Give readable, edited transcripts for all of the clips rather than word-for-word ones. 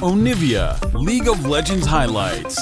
Onivia, League of Legends highlights.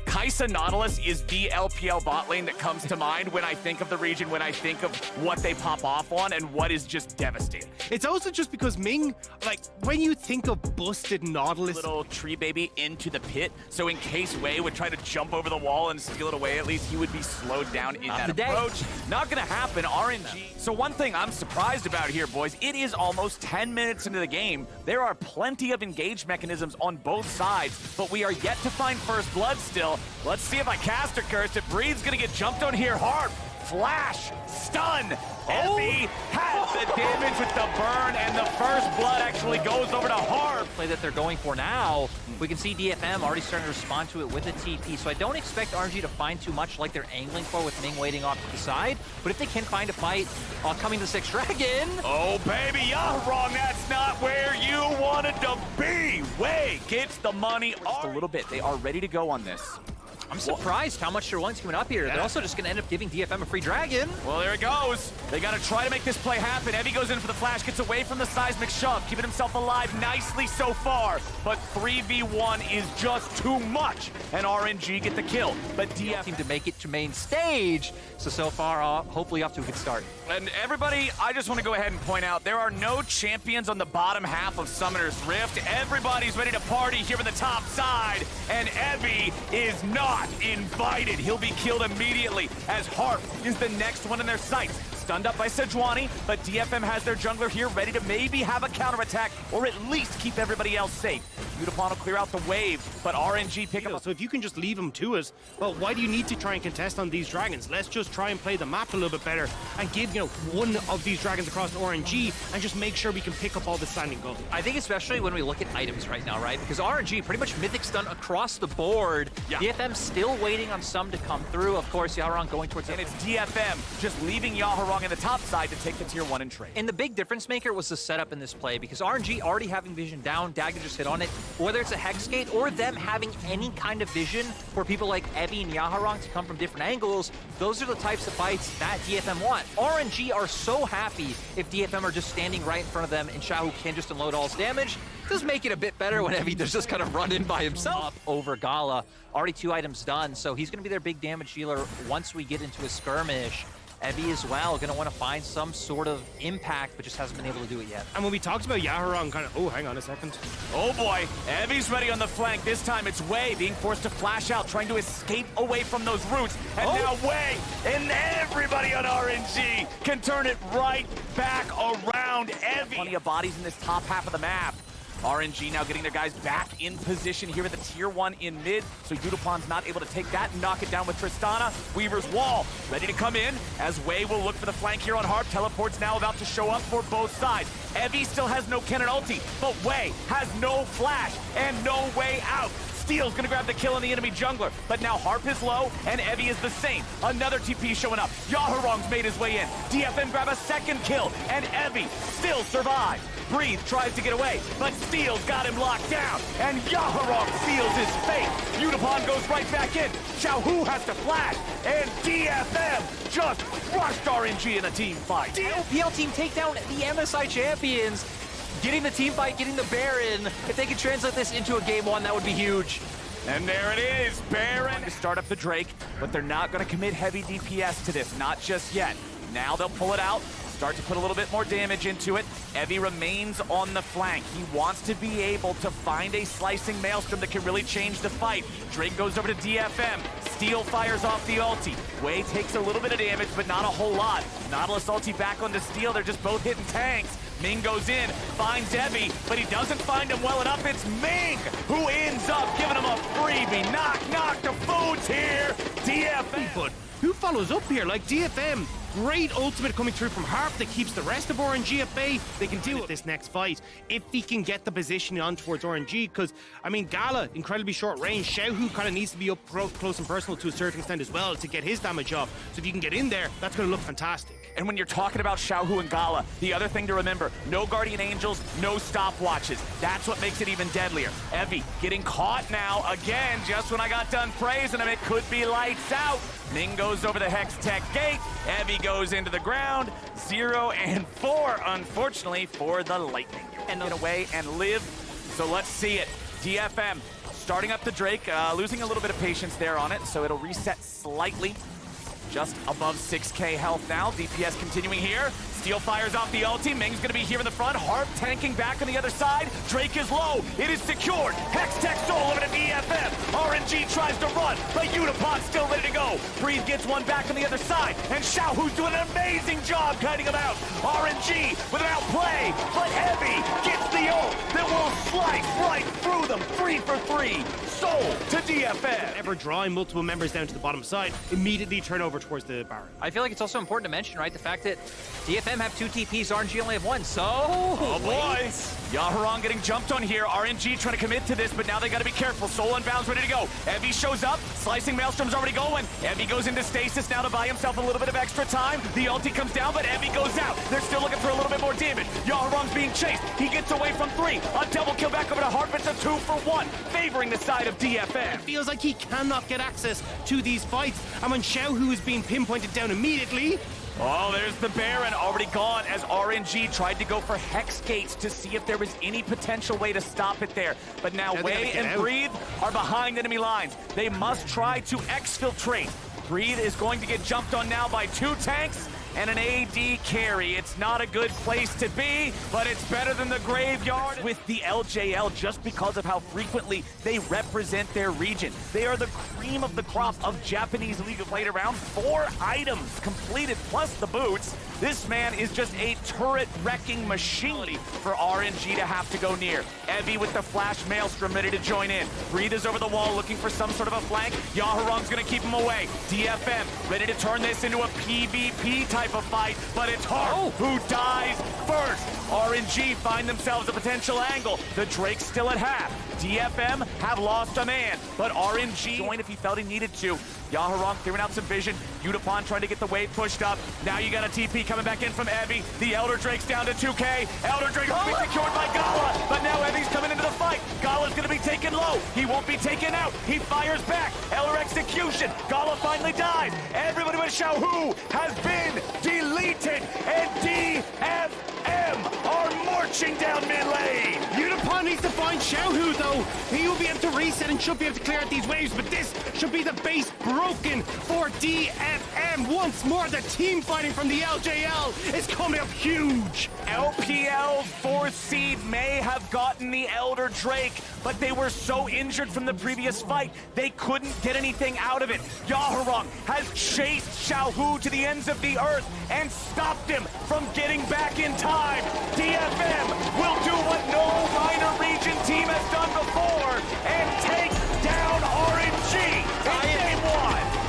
Kai'Sa Nautilus is the LPL bot lane that comes to mind when I think of the region, when I think of what they pop off on and what is just devastating. It's also just because Ming, like, when you think of busted Nautilus... Little tree baby into the pit, so in case Wei would try to jump over the wall and steal it away, at least he would be slowed down in that approach. Not gonna happen, RNG. So one thing I'm surprised about here, boys, it is almost 10 minutes into the game. There are plenty of engaged mechanisms on both sides, but we are yet to find first blood still. Let's see if I cast or cursed. If Breed's gonna get jumped on here hard. Flash, stun. Evie has the damage with the burn, and the first blood actually goes over to Harp. Play that they're going for now. We can see DFM already starting to respond to it with a TP, so I don't expect RNG to find too much like they're angling for with Ming waiting off to the side. But if they can find a fight coming to 6 Dragon. Oh, baby, Yahwrong, that's not where you wanted to be. Wei gets the money. Just a little bit. They are ready to go on this. I'm surprised how much their one's coming up here. Yeah. They're also just going to end up giving DFM a free dragon. Well, there it goes. They got to try to make this play happen. Evie goes in for the flash, gets away from the seismic shove, keeping himself alive nicely so far. But 3v1 is just too much, and RNG get the kill. But DFM seem to make it to main stage. So far, hopefully off to a good start. And everybody, I just want to go ahead and point out, there are no champions on the bottom half of Summoner's Rift. Everybody's ready to party here on the top side, and Evie is not invited. He'll be killed immediately as Harp is the next one in their sights. Stunned up by Sejuani, but DFM has their jungler here ready to maybe have a counterattack or at least keep everybody else safe. Yutapon will clear out the wave, but RNG pick up. So if you can just leave them to us, well, why do you need to try and contest on these dragons? Let's just try and play the map a little bit better and give, one of these dragons across to RNG and just make sure we can pick up all the standing gold. I think especially when we look at items right now, right? Because RNG pretty much mythic stun across the board. Yeah. DFM still waiting on some to come through. Of course, Yahwrong going towards it. And it's DFM just leaving Yahwrong in the top side to take the tier 1 and trade. And the big difference maker was the setup in this play, because RNG already having vision down, Dagger just hit on it, whether it's a Hex Gate or them having any kind of vision for people like Evie and Yahwrong to come from different angles, those are the types of fights that DFM want. RNG are so happy if DFM are just standing right in front of them and Xiaohu can just unload all his damage. Does make it a bit better when Evie does just kind of run in by himself. Over Gala, already 2 items done, so he's going to be their big damage dealer once we get into a skirmish. Evie as well, going to want to find some sort of impact, but just hasn't been able to do it yet. And when we talked about Yahwrong, oh, hang on a second. Oh boy, Evie's ready on the flank. This time it's Wei being forced to flash out, trying to escape away from those roots. And now Wei and everybody on RNG can turn it right back around Evie. Plenty of bodies in this top half of the map. RNG now getting their guys back in position here at the tier 1 in mid, so Yudapon's not able to take that and knock it down with Tristana. Weaver's wall ready to come in as Wei will look for the flank here on Harp. Teleport's now about to show up for both sides. Evie still has no cannon ulti, but Wei has no flash and no way out. Steel's gonna grab the kill on the enemy jungler, but now Harp is low and Evie is the same. Another TP showing up. Yahwrong's made his way in. DFM grab a second kill, and Evie still survives. Breathe tries to get away, but Steel's got him locked down, and Yahwrong seals his fate. Yutapon goes right back in. Xiaohu has to flash, and DFM just crushed RNG in a team fight. LPL team take down the MSI champions. Getting the team fight, getting the Baron. If they could translate this into a game 1, that would be huge. And there it is, Baron to start up the Drake, but they're not going to commit heavy DPS to this, not just yet. Now they'll pull it out, start to put a little bit more damage into it. Evie remains on the flank. He wants to be able to find a slicing maelstrom that can really change the fight. Drake goes over to DFM. Steel fires off the ulti. Wei takes a little bit of damage, but not a whole lot. Nautilus ulti back onto Steel. They're just both hitting tanks. Ming goes in, finds Evie, but he doesn't find him well enough. It's Ming who ends up giving him a freebie. Knock, the food's here. DFM. But who follows up here? Like DFM, great ultimate coming through from Harp that keeps the rest of RNG at bay. They can deal with this next fight if he can get the position on towards RNG, because, I mean, Gala, incredibly short range. Xiaohu kind of needs to be up close and personal to a certain extent as well to get his damage off. So if you can get in there, that's going to look fantastic. And when you're talking about Xiaohu and Gala, the other thing to remember, no Guardian Angels, no stopwatches. That's what makes it even deadlier. Evie getting caught now again, just when I got done praising him, it could be lights out. Ming goes over the Hex Tech gate. Evie goes into the ground. 0 and 4, unfortunately, for the Lightning. And get away and live. So let's see it. DFM starting up the Drake, losing a little bit of patience there on it, so it'll reset slightly. Just above 6k health now. DPS continuing here. Steel fires off the ulti. Ming's gonna be here in the front. Harp tanking back on the other side. Drake is low. It is secured. Hextech Soul over to DFM. RNG tries to run, but Unipon's still ready to go. Breathe gets one back on the other side, and Xiao, who's doing an amazing job kiting him out. RNG with an outplay, but Heavy gets the ult that will slice right through them. 3 for 3. Soul to DFM. Ever drawing multiple members down to the bottom side, immediately turn over towards the Baron. I feel like it's also important to mention, right, the fact that DFM have 2 TPs, RNG only have 1, so... Oh boy! Yaharong getting jumped on here. RNG trying to commit to this, but now they gotta be careful. Soul Unbound's ready to go. Evie shows up. Slicing Maelstrom's already going. Evie goes into stasis now to buy himself a little bit of extra time. The ulti comes down, but Evie goes out. They're still looking for a little bit more damage. Yaharong's being chased. He gets away from 3. A double kill back over to Harp. It's a 2 for 1, favoring the side of DFM. It feels like he cannot get access to these fights. And when Xiao Hu is being pinpointed down immediately, oh, there's the Baron already gone as RNG tried to go for Hex Gates to see if there was any potential way to stop it there. But now Wei and Breathe are behind enemy lines. They must try to exfiltrate. Breathe is going to get jumped on now by 2 tanks and an AD carry. It's not a good place to be, but it's better than the graveyard with the LJL just because of how frequently they represent their region. They are the cream of the crop of Japanese League of Played around 4 items completed plus the boots. This man is just a turret-wrecking machine for RNG to have to go near. Evie with the flash Maelstrom ready to join in. Breathe is over the wall looking for some sort of a flank. Yaharong's gonna keep him away. DFM ready to turn this into a PvP type of fight, but it's Harp who dies first. RNG find themselves a potential angle. The Drake's still at half. DFM have lost a man, but RNG joined if he felt he needed to. Yaharong clearing out some vision. Udapon trying to get the wave pushed up. Now you got a TP coming back in from Evie. The Elder Drake's down to 2k. Elder Drake will be secured by Gala, but now Evie's coming into the fight. Gala's gonna be taken low. He won't be taken out. He fires back. Elder execution. Gala finally dies. Everybody but Xiao Hu has been deleted, and DFM are marching down mid lane. Unipon needs to find Xiao Hu though. He will be able to reset and should be able to clear out these waves, but this should be the base broken for DFM. Once more, the team fighting from the LJL is coming up huge. LPL's 4th seed may have gotten the Elder Drake, but they were so injured from the previous fight, they couldn't get anything out of it. Yaharong has chased Xiao Hu to the ends of the earth and stopped him from getting back in time. DFM will do what no minor region team has done before and take down RNG in game 1.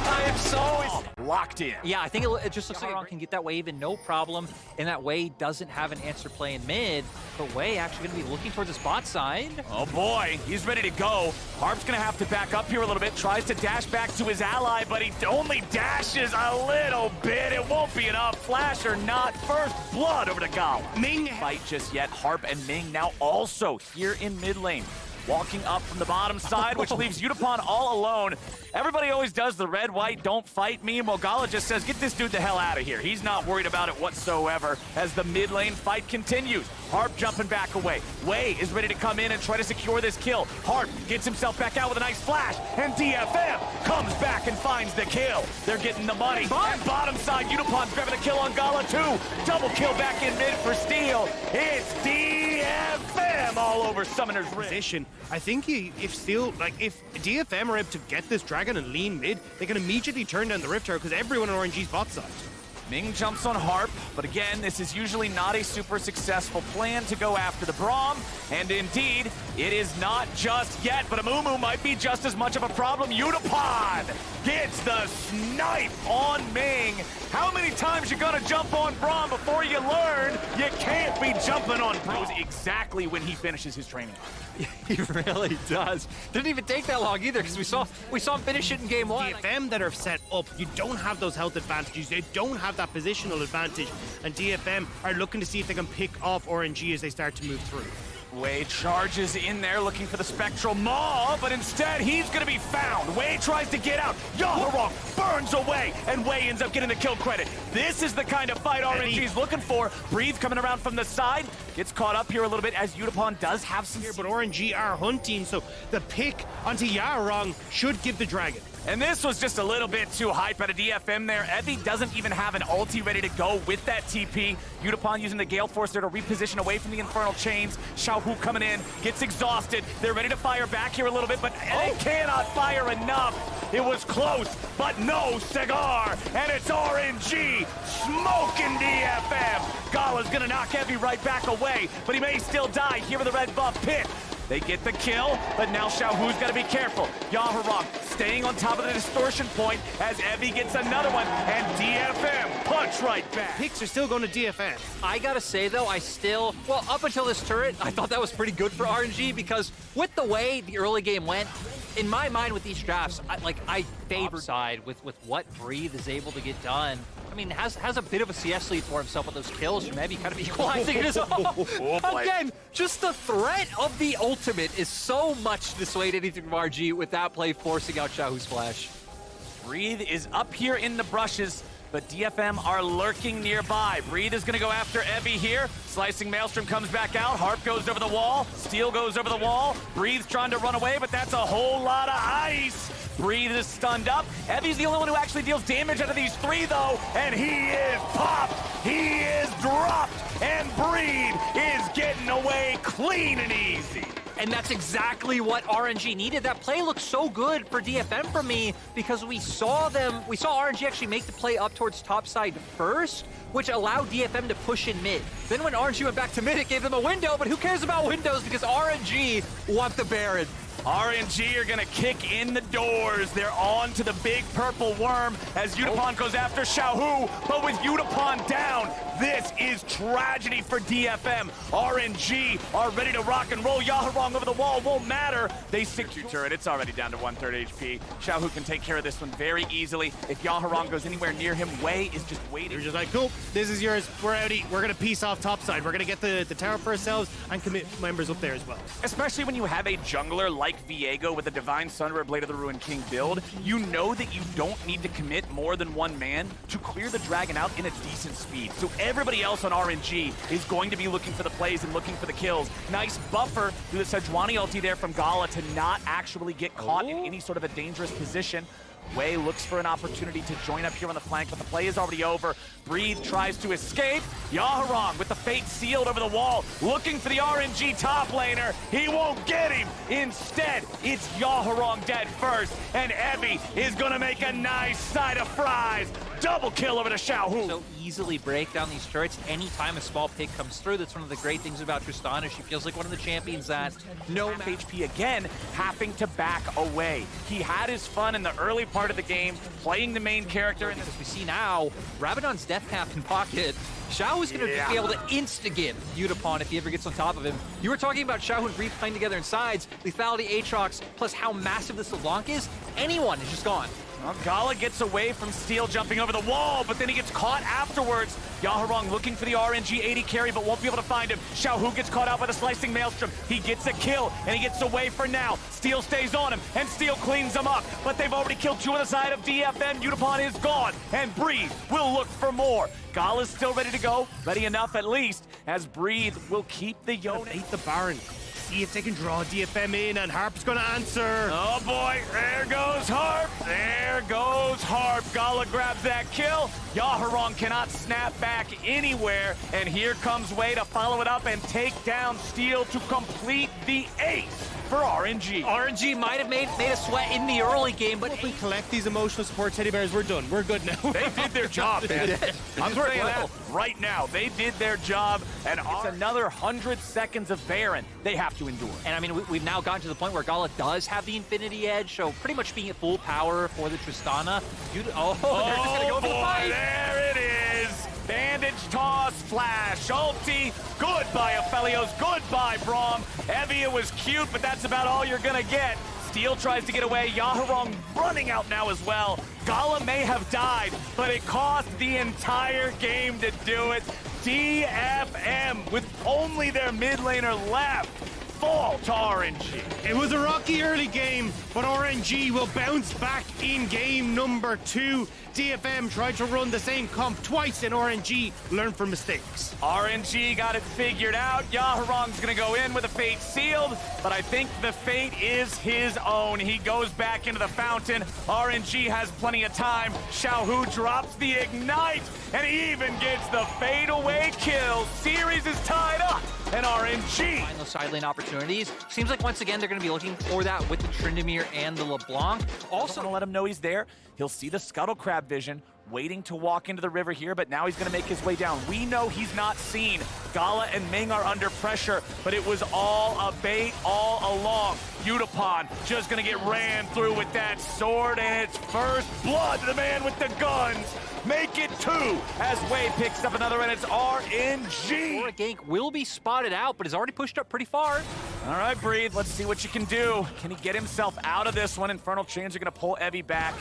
I am so locked in. Yeah, I think it just looks like Yaharong can get that wave in no problem, and that Wei doesn't have an answer play in mid, but Wei actually going to be looking towards the spot side. Oh boy, he's ready to go. Harp's going to have to back up here a little bit, tries to dash back to his ally, but he only dashes a little bit. It won't be enough. Flash or not, first blood over to Gala. Ming Fight just yet. Harp and Ming now also here in mid lane. Walking up from the bottom side, which leaves Udapon all alone. Everybody always does the red, white, don't fight meme. Mogala just says, get this dude the hell out of here. He's not worried about it whatsoever as the mid lane fight continues. Harp jumping back away. Wei is ready to come in and try to secure this kill. Harp gets himself back out with a nice flash, and DFM comes back and finds the kill. They're getting the money. And bottom side, Udapon's grabbing a kill on Gala too. Double kill back in mid for Steel. It's DFM all over Summoner's Rift. position. I think if DFM are able to get this dragon and lean mid, they can immediately turn down the Rift Tower because everyone on RNG's bot side. Ming jumps on Harp, but again, this is usually not a super successful plan to go after the Braum, and indeed, it is not just yet, but Amumu might be just as much of a problem. Udapon gets the snipe on Ming. How many times you gotta jump on Braum before you learn you can't be jumping on Braum? Exactly when he finishes his training. He really does. Didn't even take that long either, because we saw him finish it in game 1. DFM that are set up, you don't have those health advantages, they don't have that positional advantage, and DFM are looking to see if they can pick off RNG as they start to move through. Wei charges in there looking for the Spectral Maw, but instead he's gonna be found. Wei tries to get out. Yaharong burns away, and Wei ends up getting the kill credit. This is the kind of fight RNG's looking for. Breathe coming around from the side. Gets caught up here a little bit as Yutapon does have some here, but RNG are hunting, so the pick onto Yaharong should give the Dragon. And this was just a little bit too hype out of DFM there. Evie doesn't even have an ulti ready to go with that TP. Yutapon using the Gale Force there to reposition away from the Infernal Chains. Xiaohu coming in, gets exhausted. They're ready to fire back here a little bit, but they cannot fire enough. It was close, but no cigar. And it's RNG smoking DFM. Gala's gonna knock Evie right back away, but he may still die here in the red buff pit. They get the kill, but now Xiaohu's got to be careful. Yaharong staying on top of the distortion point as Evie gets another one, and DFM punch right back. Picks are still going to DFM. I gotta say though, well, up until this turret, I thought that was pretty good for RNG because with the way the early game went, in my mind with these drafts, I favor side with what Breathe is able to get done. I mean, has a bit of a CS lead for himself with those kills from maybe kind of equalizing it as well. Again, just the threat of the ultimate is so much dissuade anything from RG with that play forcing out Xiaohu's flash. Breathe is up here in the brushes, but DFM are lurking nearby. Breathe is gonna go after Evie here. Slicing Maelstrom comes back out. Harp goes over the wall. Steel goes over the wall. Breathe's trying to run away, but that's a whole lot of ice. Breathe is stunned up. Evie's the only one who actually deals damage out of these three, though, and he is popped. He is dropped, and Breathe is getting away clean and easy. And that's exactly what RNG needed. That play looked so good for DFM for me because we saw RNG actually make the play up towards top side first, which allowed DFM to push in mid. Then when RNG went back to mid, it gave them a window, but who cares about windows because RNG want the Baron. RNG are gonna kick in the doors. They're on to the big purple worm as Yutapon goes after Xiaohu, but with Yutapon down, this is tragedy for DFM. RNG are ready to rock and roll. Yaharong over the wall won't matter. They secure turret. It's already down to 1/3 HP. Xiaohu can take care of this one very easily. If Yaharong goes anywhere near him, Wei is just waiting. They're just like, cool, this is yours. We're outie. We're gonna piece off topside. We're gonna get the tower for ourselves and commit members up there as well. Especially when you have a jungler like Viego with a Divine Sunderer Blade of the Ruined King build, you know that you don't need to commit more than one man to clear the dragon out in a decent speed. So everybody else on RNG is going to be looking for the plays and looking for the kills. Nice buffer through the Sejuani ulti there from Gala to not actually get caught in any sort of a dangerous position. Wei looks for an opportunity to join up here on the flank, but the play is already over. Breathe tries to escape. Yaharong with the fate sealed over the wall, looking for the RNG top laner. He won't get him. Instead, it's Yaharong dead first, and Evie is gonna make a nice side of fries. Double kill over to Xiaohu. So easily break down these turrets anytime a small pick comes through. That's one of the great things about Tristana. She feels like one of the champions that no HP again, having to back away. He had his fun in the early part of the game, playing the main character. And as we see now, Rabadon's death cap in pocket. Xiao is going to be able to insta-get Yutapon if he ever gets on top of him. You were talking about Xiao and Breathe playing together in sides, lethality Aatrox, plus how massive this LeBlanc is. Anyone is just gone. Well, Gala gets away from Steel jumping over the wall, but then he gets caught afterwards. Yaharong looking for the RNG 80 carry, but won't be able to find him. Xiaohu gets caught out by the slicing Maelstrom. He gets a kill, and he gets away for now. Steel stays on him, and Steel cleans him up. But they've already killed two on the side of DFM. Yutapon is gone, and Breathe will look for more. Gala's still ready to go, ready enough at least, as Breathe will keep the Yone. Beat the Baron. See if they can draw DFM in, and Harp's gonna answer. Oh boy, there goes Harp. There goes Harp. Gala grabs that kill. Yaharong cannot snap back anywhere, and here comes Wei to follow it up and take down Steel to complete the ace for RNG. RNG might have made a sweat in the early game, but if we collect these emotional support teddy bears, we're done. We're good now. They did their job, man. I'm saying that right now. They did their job, and it's another 100 seconds of Baron they have to endure. And I mean, we've now gotten to the point where Gala does have the Infinity Edge, so pretty much being at full power for the Tristana. They're just gonna go for the fight. There it is. Bandage toss, flash, ulti. Goodbye, Aphelios. Goodbye, Braum. Evie was cute, but that's about all you're gonna get. Steel tries to get away. Yaharong running out now as well. Gala may have died, but it cost the entire game to do it. DFM, with only their mid laner left, fall to RNG. It was a rocky early game, but RNG will bounce back in game number 2. DFM tried to run the same comp twice, and RNG learned from mistakes. RNG got it figured out. Yaharong's gonna go in with a fate sealed, but I think the fate is his own. He goes back into the fountain. RNG has plenty of time. Xiaohu drops the ignite, and he even gets the fade away kill. Series is tied up, and RNG Find those side lane opportunities. Seems like once again they're going to be looking for that with the Tryndamere and the LeBlanc. also gonna let him know he's there. He'll see the Scuttle Crab vision, waiting to walk into the river here, but now he's gonna make his way down. We know he's not seen. Gala and Ming are under pressure, but it was all a bait all along. Yutapon just gonna get ran through with that sword, and it's first blood to the man with the guns. Make it 2 as Wei picks up another, and it's RNG. Or a gank will be spotted out, but is already pushed up pretty far. All right, Breathe, let's see what you can do. Can he get himself out of this one? Infernal Chains are gonna pull Evie back.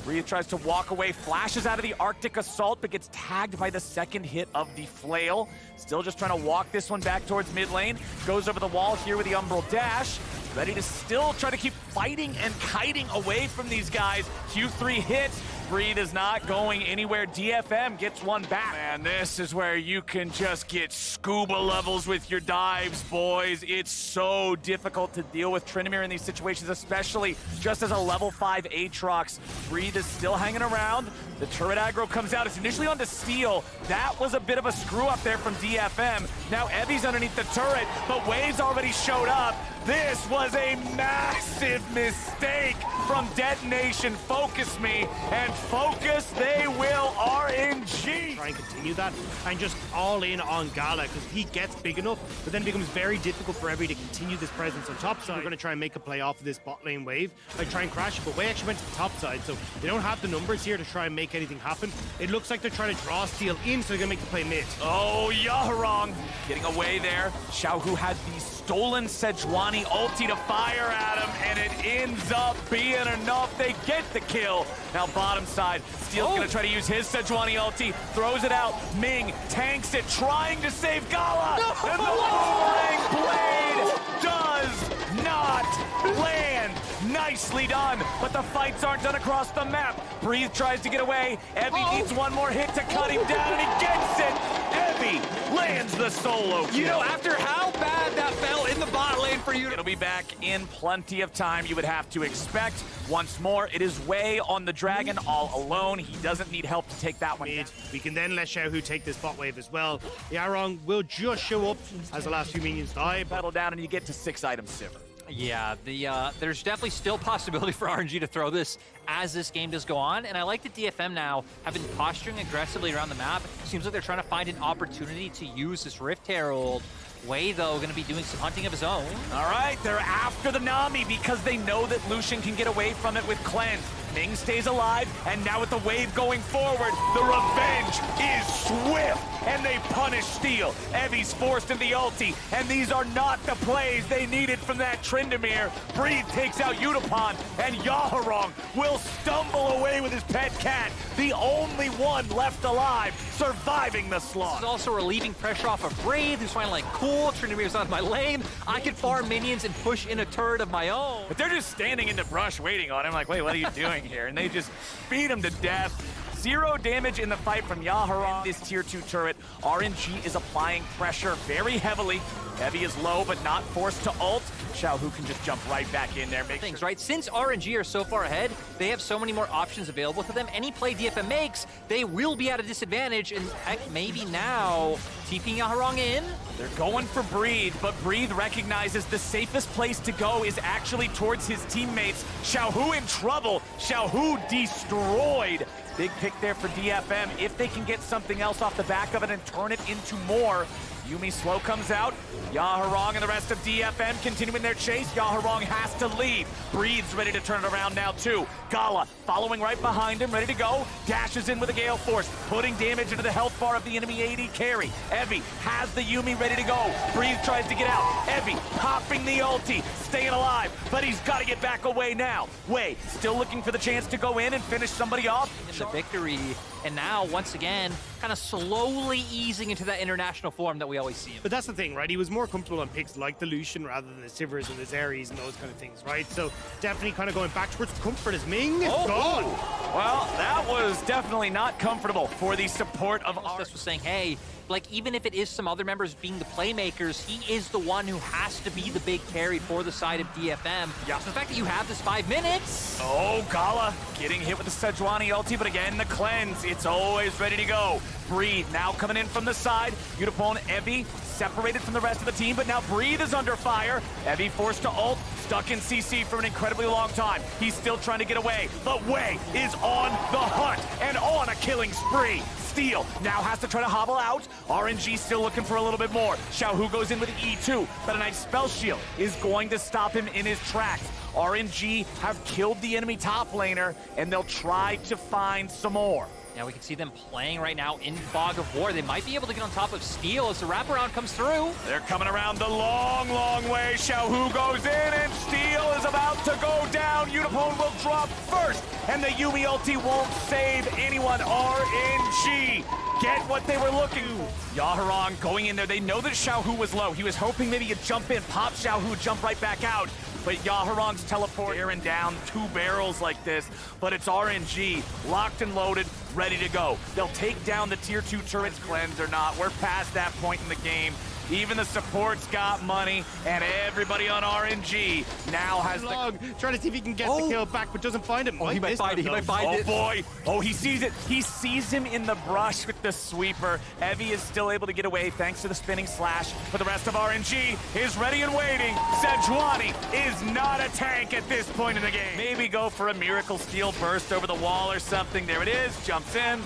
Breathe tries to walk away, flashes out of the Arctic Assault, but gets tagged by the second hit of the Flail. Still just trying to walk this one back towards mid lane. Goes over the wall here with the Umbral Dash. Ready to still try to keep fighting and kiting away from these guys. Q3 hits. Breathe is not going anywhere. DFM gets one back. Man, this is where you can just get scuba levels with your dives, boys. It's so difficult to deal with Tryndamere in these situations, especially just as a level 5 Aatrox. Breathe is still hanging around. The turret aggro comes out. It's initially onto Steel. That was a bit of a screw up there from DFM. Now Evie's underneath the turret, but Wave's already showed up. This was a massive mistake from Detonation. Focus me, and focus they will. RNG. Try and continue that and just all in on Gala, because he gets big enough, but then it becomes very difficult for Evie to continue this presence on top side. We're going to try and make a play off of this bot lane wave, like try and crash it, but Wei actually went to the top side, so they don't have the numbers here to try and make anything happen. It looks like they're trying to draw Steel in, so they're going to make the play mid. Oh, Yaharong getting away there. Xiaohu had the stolen Sejuani ulti to fire at him, and it ends up being enough. They get the kill. Now bottom side, Steel's gonna try to use his Sejuani ulti, throws it out. Ming tanks it, trying to save Gala, and the Boomerang Blade does not land. Nicely done, but the fights aren't done across the map. Breathe tries to get away. Evie needs one more hit to cut him down, and he gets it. Evie lands the solo kill. You know, after how bad that fell in the bot lane for you. It'll be back in plenty of time, you would have to expect. Once more, it is Wei on the dragon all alone. He doesn't need help to take that one down. We can then let Xiaohu take this bot wave as well. Yarong will just show up as the last few minions die. Battle down, and you get to 6 items Sivir. Yeah, there's definitely still possibility for RNG to throw this as this game does go on, and I like that DFM now have been posturing aggressively around the map. Seems like they're trying to find an opportunity to use this Rift Herald. Wei, though, going to be doing some hunting of his own. All right, they're after the Nami because they know that Lucian can get away from it with Cleanse. Ming stays alive, and now with the wave going forward, the revenge is swift, and they punish Steel. Evie's forced into the ulti, and these are not the plays they needed from that Tryndamere. Breathe takes out Yutapon, and Yaharong will stumble away with his pet cat, the only one left alive, surviving the This slaughter. is also relieving pressure off of Brave, who's finally like, cool, Tryndamere's out of my lane. I can farm minions and push in a turret of my own. But they're just standing in the brush waiting on him, like, wait, what are you doing here? And they just beat him to death. 0 damage in the fight from Yaharong. This tier 2 turret, RNG is applying pressure very heavily. Evie is low, but not forced to ult. Xiaohu can just jump right back in there. Make Things, sure. right? Since RNG are so far ahead, they have so many more options available to them. Any play DFM makes, they will be at a disadvantage, and heck, maybe now TPing Yaharong in. They're going for Breathe, but Breathe recognizes the safest place to go is actually towards his teammates. Xiaohu in trouble. Xiaohu destroyed. Big pick there for DFM. If they can get something else off the back of it and turn it into more, Yumi slow comes out. Yaharong and the rest of DFM continuing their chase. Yaharong has to leave. Breathes ready to turn it around now too. Gala following right behind him, ready to go. Dashes in with a Gale Force, putting damage into the health bar of the enemy AD carry. Evie has the Yumi ready to go. Breathe tries to get out. Evie popping the ulti, staying alive, but he's got to get back away now. Wei still looking for the chance to go in and finish somebody off. In the victory, and now once again, kind of slowly easing into that international form that we always see him. But that's the thing, right? He was more comfortable on picks like the Lucian rather than the Sivers and the Zeres and those kind of things, right? So definitely kind of going back towards comfort as Ming is gone. Well, that was definitely not comfortable for the support of our... Just was saying, hey, like even if it is some other members being the playmakers, he is the one who has to be the big carry for the side of DFM. Yeah. So the fact that you have this 5 minutes. Oh, Gala getting hit with the Sejuani ulti, but again, the cleanse. It's always ready to go. Breathe now coming in from the side. Utapone, Evie separated from the rest of the team, but now Breathe is under fire. Evie forced to ult, stuck in CC for an incredibly long time. He's still trying to get away, but Wei is on the hunt and on a killing spree. Steel now has to try to hobble out. RNG still looking for a little bit more. Xiaohu goes in with E2, but a nice spell shield is going to stop him in his tracks. RNG have killed the enemy top laner, and they'll try to find some more. Now we can see them playing right now in Fog of War. They might be able to get on top of Steel as the wraparound comes through. They're coming around the long, long way. Xiaohu goes in, and Steel is about to go down. Utapone will drop first, and the Yumi ulti won't save anyone. RNG get what they were looking for. Yaharong going in there. They know that Xiaohu was low. He was hoping maybe he'd jump in, pop Xiaohu, jump right back out. But Yaharong's teleport tearing down 2 barrels like this, but it's RNG, locked and loaded, ready to go. They'll take down the tier 2 turrets, cleanse or not. We're past that point in the game. Even the support's got money, and everybody on RNG now has trying to see if he can get the kill back, but doesn't find him. Oh, he might find it. He might find it. Oh boy! Oh, he sees it. He sees him in the brush with the sweeper. Evie is still able to get away thanks to the spinning slash, but the rest of RNG is ready and waiting. Sejuani is not a tank at this point in the game. Maybe go for a miracle steel burst over the wall or something. There it is. Jumps in.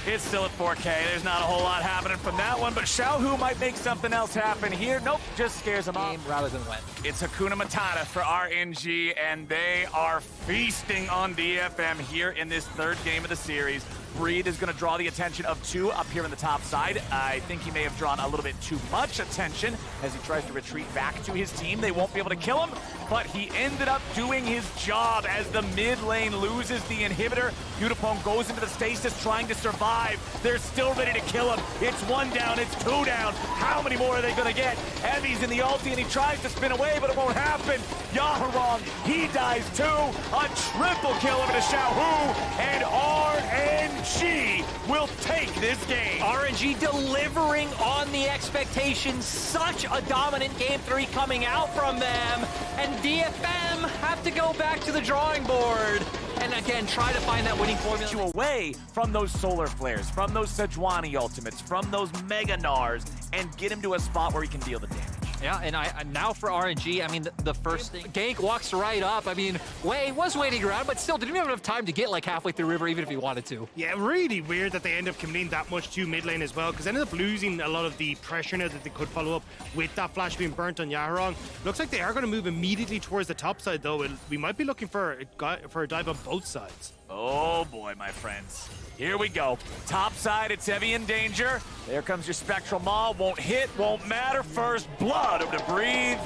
It's still at 4K. There's not a whole lot happening from that one, but Xiaohu might make something else happen here. Nope, just scares him off. Game rather than win. It's Hakuna Matata for RNG, and they are feasting on DFM here in this 3rd game of the series. Breed is going to draw the attention of 2 up here on the top side. I think he may have drawn a little bit too much attention as he tries to retreat back to his team. They won't be able to kill him, but he ended up doing his job as the mid lane loses the inhibitor. Utapone goes into the stasis trying to survive. They're still ready to kill him. It's 1 down, it's 2 down. How many more are they going to get? Evie's in the ulti and he tries to spin away, but it won't happen. Yaharong, he dies too. A triple kill over to Xiaohu, and RNG will take this game. RNG delivering on the expectations. Such a dominant Game 3 coming out from them. And DFM have to go back to the drawing board and again try to find that winning formula. You away from those solar flares, from those Sejuani ultimates, from those Mega Nars, and get him to a spot where he can deal the damage. Yeah, and now for RNG, I mean, the first thing, Gank walks right up. I mean, Wei was waiting around, but still didn't have enough time to get like halfway through river, even if he wanted to. Yeah, really weird that they end up committing that much to mid lane as well, because they ended up losing a lot of the pressure now that they could follow up with that flash being burnt on Yaharong. Looks like they are going to move immediately towards the top side, though. We might be looking for a dive on both sides. Oh boy, my friends. Here we go. Top side, it's Evie in danger. There comes your Spectral Maw. Won't hit, won't matter. First blood over to Breathe.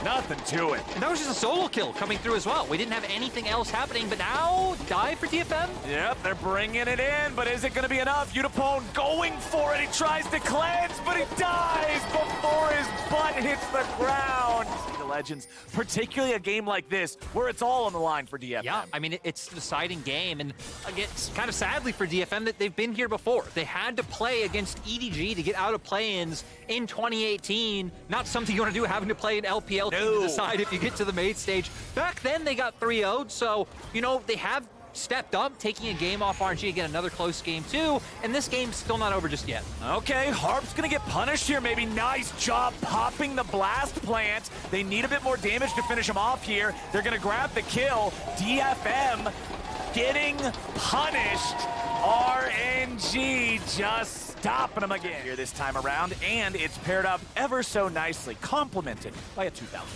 Nothing to it. And that was just a solo kill coming through as well. We didn't have anything else happening, but now dive for DFM. Yep, they're bringing it in, but is it going to be enough? Utapone going for it. He tries to cleanse, but he dies before his butt hits the ground. The Legends, particularly a game like this, where it's all on the line for DFM. Yeah, I mean, it's the deciding game, and again, it's kind of sadly for DFM that they've been here before. They had to play against EDG to get out of play-ins in 2018. Not something you want to do, having to play an LPL team to decide if you get to the main stage. Back then, they got 3-0'd, so, you know, they have stepped up, taking a game off RNG, again, another close game too, and this game's still not over just yet. Okay, Harp's gonna get punished here, maybe. Nice job popping the blast plant. They need a bit more damage to finish him off here. They're gonna grab the kill. DFM getting punished RNG just stopping him again here this time around, and it's paired up ever so nicely, complemented by a 2000.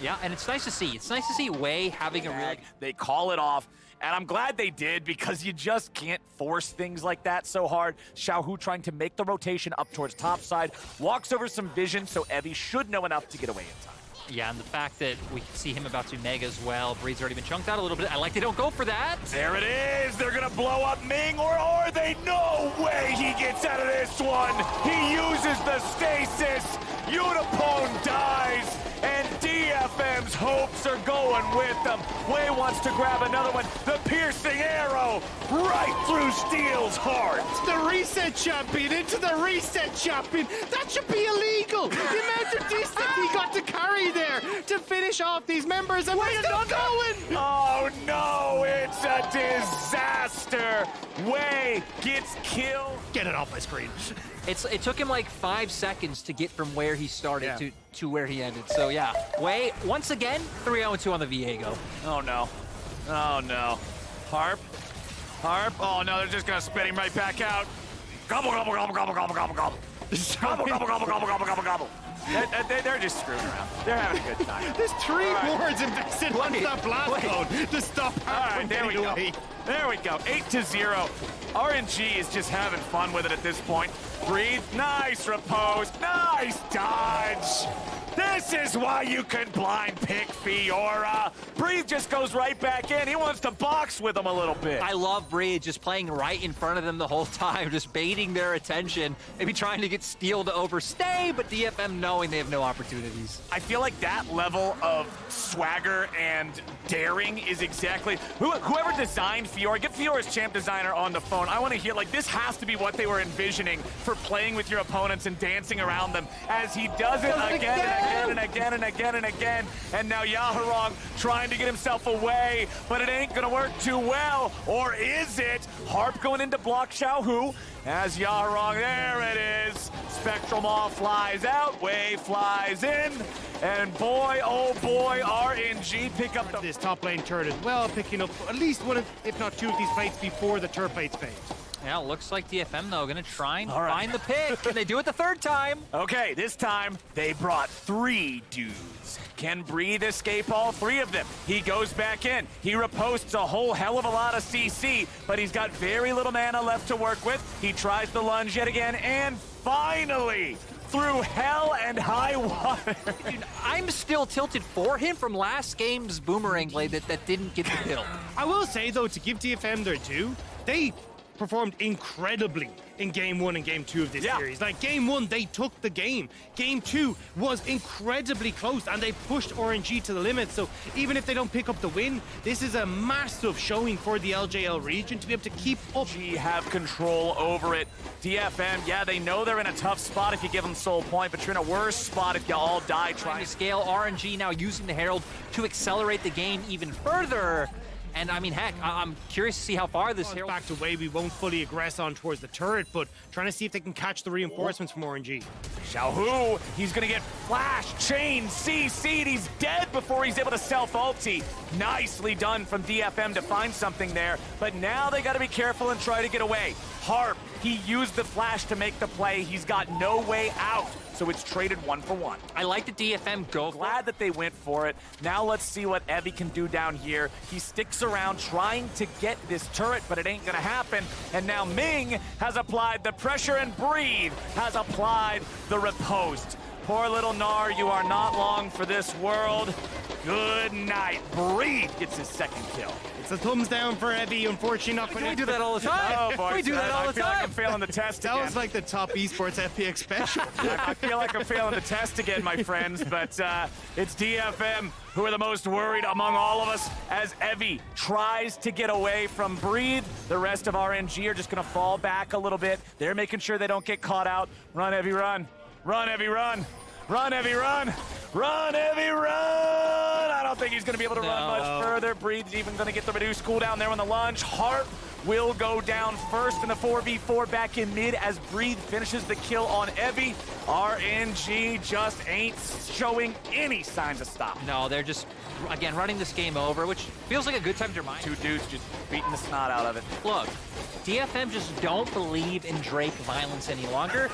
Yeah, and it's nice to see. It's nice to see Wei having a really... They call it off, and I'm glad they did because you just can't force things like that so hard. Xiaohu trying to make the rotation up towards top side, walks over some vision, so Evie should know enough to get away in time. Yeah, and the fact that we can see him about to mega as well. Breed's already been chunked out a little bit. I like they don't go for that. There it is. They're going to blow up Ming, or are they? No way he gets out of this one. He uses the stasis. Unipone dies, and DFM's hopes are going with them. Wei wants to grab another one. The piercing arrow right through Steel's heart. The reset champion into the reset champion. That should be illegal. The amount of distance he got to carry there to finish off these members, and we're still going. Oh no, it's a disaster. Wei gets killed. Get it off my screen. It took him like 5 seconds to get from where he started to where he ended. So yeah, Wei, once again, 3-0-2 on the Viego. Oh no. Oh no. Harp. Oh no, they're just gonna spit him right back out. Gobble, gobble, gobble, gobble, gobble, gobble, gobble. Gobble, gobble, gobble, gobble, gobble, gobble, gobble. They're just screwing around. They're having a good time. There's 3 wards invested on that blast code to stop Harp from there we getting go. away. There we go. 8-0. RNG is just having fun with it at this point. Breathe. Nice repose. Nice dodge. This is why you can blind pick Fiora. Breathe just goes right back in. He wants to box with him a little bit. I love Breed just playing right in front of them the whole time, just baiting their attention, maybe trying to get Steel to overstay, but DFM knowing they have no opportunities. I feel like that level of swagger and daring is exactly... Whoever designed Fiora, get Fiora's champ designer on the phone. I want to hear, like, this has to be what they were envisioning for playing with your opponents and dancing around them as he does it again and again and again and again. And now Yaharong trying to get himself away, but it ain't gonna work too well. Or is it? Harp going into block Xiaohu as Yaharong, there it is. Spectral Maw flies out, Wei flies in, and boy, oh boy, RNG pick up This top lane turret as well, picking up at least one of, if not 2 of these plates before the turret plates fade. Yeah, looks like DFM, though, going to try and find the pick. Can they do it the 3rd time? Okay, this time they brought 3 dudes. Can Breathe escape all 3 of them? He goes back in. He reposts a whole hell of a lot of CC, but he's got very little mana left to work with. He tries the lunge yet again, and finally, through hell and high water. Dude, I'm still tilted for him from last game's boomerang blade that didn't get the kill. I will say, though, to give DFM their due, they performed incredibly in Game 1 and Game 2 of this series. Like, Game 1, they took the game. Game 2 was incredibly close, and they pushed RNG to the limit. So even if they don't pick up the win, this is a massive showing for the LJL region to be able to keep up. Have control over it. DFM, yeah, they know they're in a tough spot if you give them soul point, but you're in a worse spot if you all die trying to scale. RNG now using the Herald to accelerate the game even further. And I mean, heck, I'm curious to see how far this Herald... Back to Wei, we won't fully aggress on towards the turret, but trying to see if they can catch the reinforcements from RNG. Xiaohu, he's gonna get flash, chain, CC'd, he's dead before he's able to self-ulti. Nicely done from DFM to find something there, but now they gotta be careful and try to get away. Harp, he used the flash to make the play, he's got no way out. So it's traded 1 for 1. I like the DFM go. Glad that they went for it. Now let's see what Evie can do down here. He sticks around trying to get this turret, but it ain't gonna happen. And now Ming has applied the pressure, and Breathe has applied the riposte. Poor little Gnar, you are not long for this world. Good night. Breathe gets his 2nd kill. It's a thumbs down for Evie, unfortunately not going to do that all the time. Oh boy, we do that all the time. I feel like I'm failing the test again. That was like the top esports FPX special. I feel like I'm failing the test again, my friends, but it's DFM who are the most worried among all of us as Evie tries to get away from Breathe. The rest of RNG are just going to fall back a little bit. They're making sure they don't get caught out. Run, Evie, run. Run, Evie, run. Run, Evie, run. Run, Evie, run. I don't think he's going to be able to run much further. Breathe's even going to get the reduced cooldown there on the lunge. Harp will go down first in the 4v4 back in mid as Breathe finishes the kill on Evie. RNG just ain't showing any signs of stop. No, they're just, again, running this game over, which feels like a good time to remind. Two dudes just beating the snot out of it. Look, DFM just don't believe in Drake violence any longer.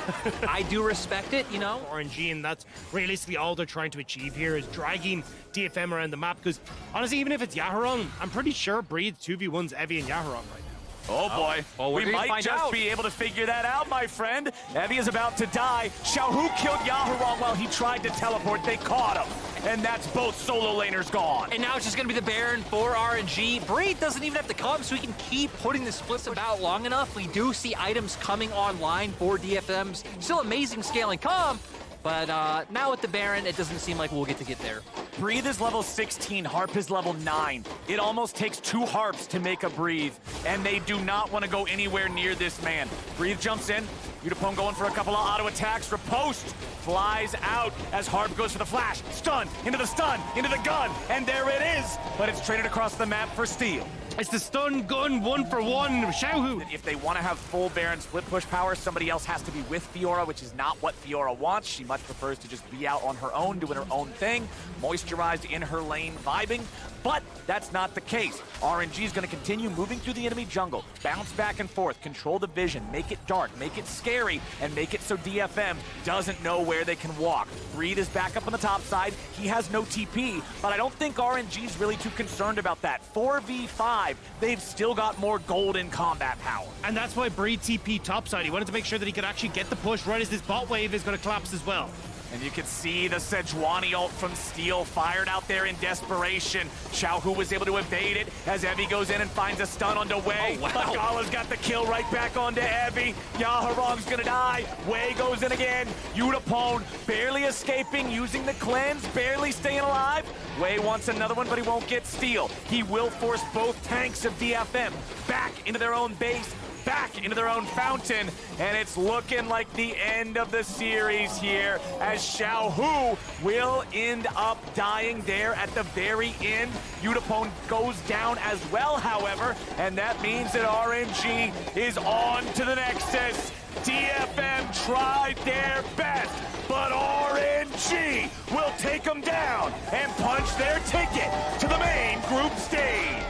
I do respect it, you know? RNG, and that's realistically all they're trying to achieve here is dragging DFM around the map, because honestly, even if it's Yaharong, I'm pretty sure Breathe 2v1's Evie and Yaharong right now. Oh boy, well, we might just be able to figure that out, my friend. Evie is about to die. Xiaohu killed Yaharong while he tried to teleport. They caught him. And that's both solo laners gone. And now it's just going to be the Baron for RNG. Breathe doesn't even have to come, so we can keep putting the splits about long enough. We do see items coming online for DFM's. Still amazing scaling comp, but now with the Baron, it doesn't seem like we'll get there. Breathe is level 16, Harp is level 9. It almost takes 2 Harps to make a Breathe, and they do not want to go anywhere near this man. Breathe jumps in, Udapone going for a couple of auto attacks. Riposte flies out as Harp goes for the flash. Stun, into the gun, and there it is. But it's traded across the map for steal. It's the stun gun 1-for-1, Xiaohu. If they want to have full Baron split push power, somebody else has to be with Fiora, which is not what Fiora wants. She much prefers to just be out on her own, doing her own thing, moisturized in her lane, vibing. But that's not the case. RNG is going to continue moving through the enemy jungle, bounce back and forth, control the vision, make it dark, make it scary, and make it so DFM doesn't know where they can walk. Breathe is back up on the top side. He has no TP, but I don't think RNG is really too concerned about that. 4v5, they've still got more golden combat power. And that's why Breathe TP topside. He wanted to make sure that he could actually get the push right as this bot wave is going to collapse as well. And you can see the Sejuani ult from Steel fired out there in desperation. Xiaohu was able to evade it as Evie goes in and finds a stun onto Wei. Oh, wow. But Gala's got the kill right back onto Evie. Yaharong's gonna die. Wei goes in again. Udapone barely escaping, using the cleanse, barely staying alive. Wei wants another one, but he won't get Steel. He will force both tanks of DFM back into their own base, back into their own fountain, and it's looking like the end of the series here as Xiaohu will end up dying there at the very end. Udapone goes down as well, however, and that means that RNG is on to the Nexus. DFM tried their best, but RNG will take them down and punch their ticket to the main group stage.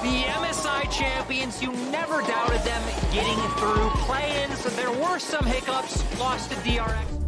The MSI champions, you never doubted them getting through play-ins. There were some hiccups, lost to DRX.